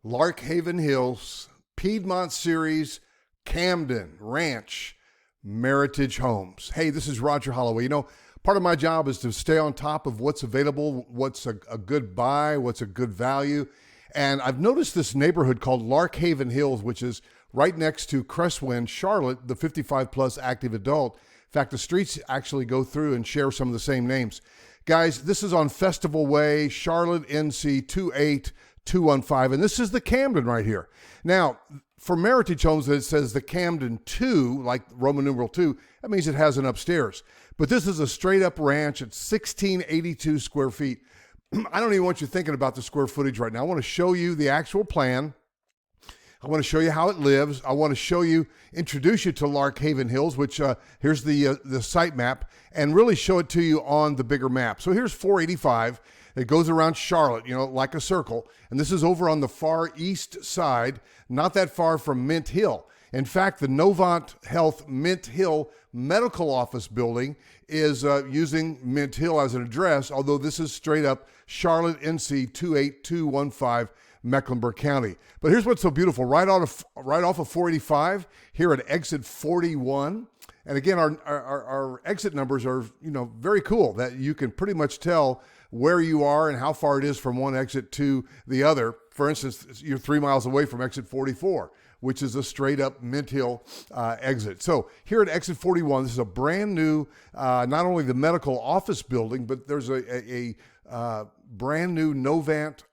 Larkhaven Hills, Piedmont Series, Camden Ranch, Meritage Homes. Hey, this is Roger Holloway. You know, part of my job is to stay on top of what's available, what's a good buy, what's a good value. And I've noticed this neighborhood called Larkhaven Hills, which is right next to Cresswind Charlotte, the 55 plus active adult. In fact, the streets actually go through and share some of the same names. Guys, this is on Festival Way, Charlotte, NC 28215, and this is the Camden right here. Now, for Meritage Homes, it says the Camden 2, like Roman numeral 2, that means it has an upstairs. But this is a straight up ranch at 1682 square feet. I don't even want you thinking about the square footage right now. I want to show you the actual plan. I want to show you how it lives. I want to show you, introduce you to Larkhaven Hills, which here's the site map, and really show it to you on the bigger map. So here's 485. It goes around Charlotte, you know, like a circle. And this is over on the far east side, not that far from Mint Hill. In fact, the Novant Health Mint Hill Medical Office building is using Mint Hill as an address, although this is straight up Charlotte, NC 28215, Mecklenburg County. But here's what's so beautiful. Right off of 485, here at exit 41. And again, our exit numbers are, you know, very cool, that you can pretty much tell where you are and how far it is from one exit to the other. For instance, you're 3 miles away from exit 44, which is a straight up Mint Hill exit. So here at exit 41, this is a brand new, not only the medical office building, but there's a brand new Novant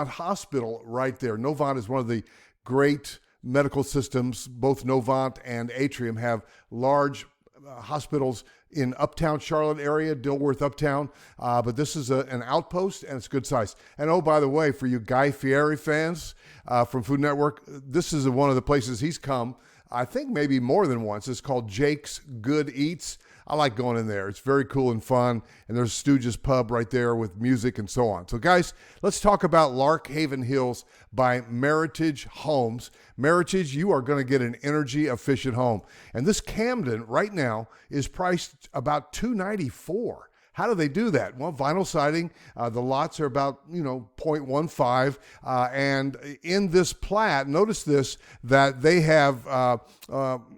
Hospital right there. Novant is one of the great medical systems. Both Novant and Atrium have large hospitals in uptown Charlotte area, Dilworth Uptown, but this is an outpost, and it's good size. And oh, by the way, for you Guy Fieri fans from Food Network, this is one of the places he's come, I think maybe more than once. It's called Jake's Good Eats. I like going in there. It's very cool and fun, and there's Stooges Pub right there with music and so on. So guys, let's talk about Larkhaven Hills by Meritage Homes. Meritage, you are going to get an energy efficient home. And this Camden right now is priced about $294. How do they do that? Well, vinyl siding, the lots are about, 0.15. And in this plat, notice this, that they have, well,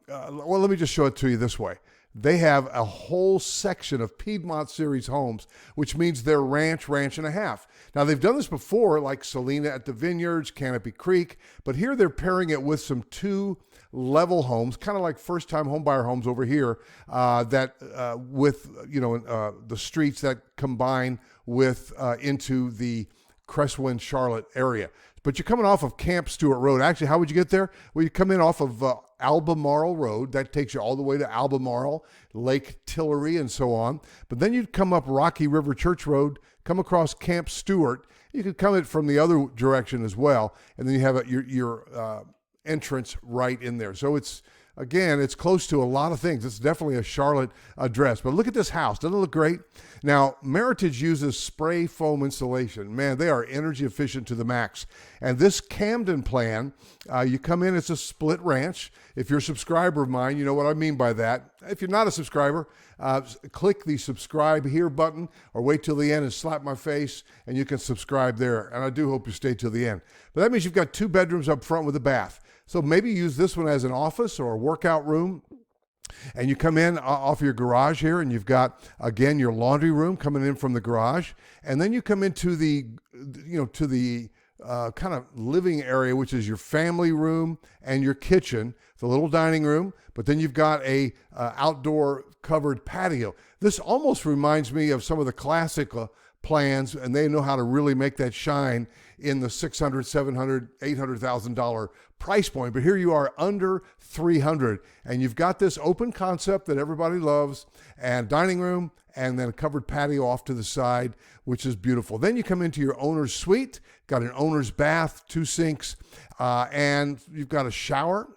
let me just show it to you this way. They have a whole section of Piedmont Series homes, which means they're ranch and a half. Now, they've done this before, like Selena at the Vineyards, Canopy Creek, but here they're pairing it with some two-level homes, kind of like first-time homebuyer homes over here, with the streets that combine with into the Cresswind Charlotte area. But you're coming off of Camp Stewart Road. Actually, how would you get there? Well, you come in off of Albemarle Road. That takes you all the way to Albemarle, Lake Tillery, and so on. But then you'd come up Rocky River Church Road, come across Camp Stewart. You could come in from the other direction as well, and then you have your entrance right in there. So it's close to a lot of things. It's definitely a Charlotte address. But look at this house. Doesn't it look great? Now, Meritage uses spray foam insulation. Man, they are energy efficient to the max. And this Camden plan, you come in, it's a split ranch. If you're a subscriber of mine, you know what I mean by that. If you're not a subscriber, click the subscribe here button or wait till the end and slap my face and you can subscribe there. And I do hope you stay till the end. But that means you've got 2 bedrooms up front with a bath. So maybe use this one as an office or a workout room. And you come in off your garage here, and you've got, again, your laundry room coming in from the garage. And then you come into the, kind of living area, which is your family room and your kitchen, the little dining room. But then you've got a outdoor covered patio. This almost reminds me of some of the classic plans, and they know how to really make that shine in the $600,000, $700,000, $800,000 price point. But here you are under $300,000, and you've got this open concept that everybody loves, and dining room, and then a covered patio off to the side, which is beautiful. Then you come into your owner's suite, got an owner's bath, 2 sinks, and you've got a shower,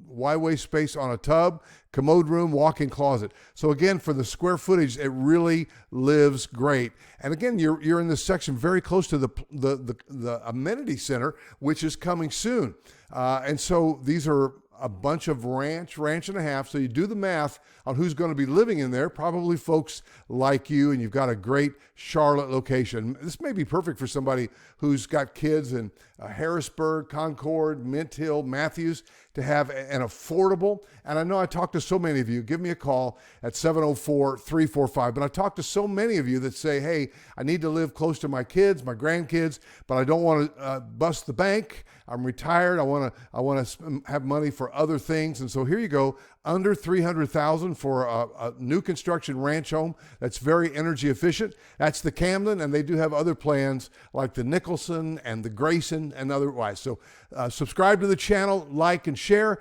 Y-way space on a tub, commode room, walk-in closet. So again, for the square footage, it really lives great. And again, you're in this section very close to the amenity center, which is coming soon. And so these are a bunch of ranch and a half. So you do the math on who's going to be living in there, probably folks like you, and you've got a great Charlotte location. This may be perfect for somebody who's got kids in Harrisburg, Concord, Mint Hill, Matthews, to have an affordable. And I know I talked to so many of you. Give me a call at 704-345. But I talked to so many of you that say, hey, I need to live close to my kids, my grandkids, but I don't want to bust the bank. I'm retired. I want to have money for other things. And so here you go, under $300,000 for a new construction ranch home that's very energy efficient. That's the Camden, and they do have other plans like the Nicholson and the Grayson and otherwise. So subscribe to the channel, like and share.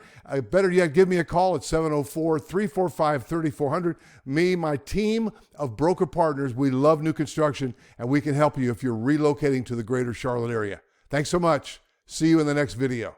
Better yet, give me a call at 704-345-3400. Me, my team of broker partners, we love new construction, and we can help you if you're relocating to the greater Charlotte area. Thanks so much. See you in the next video.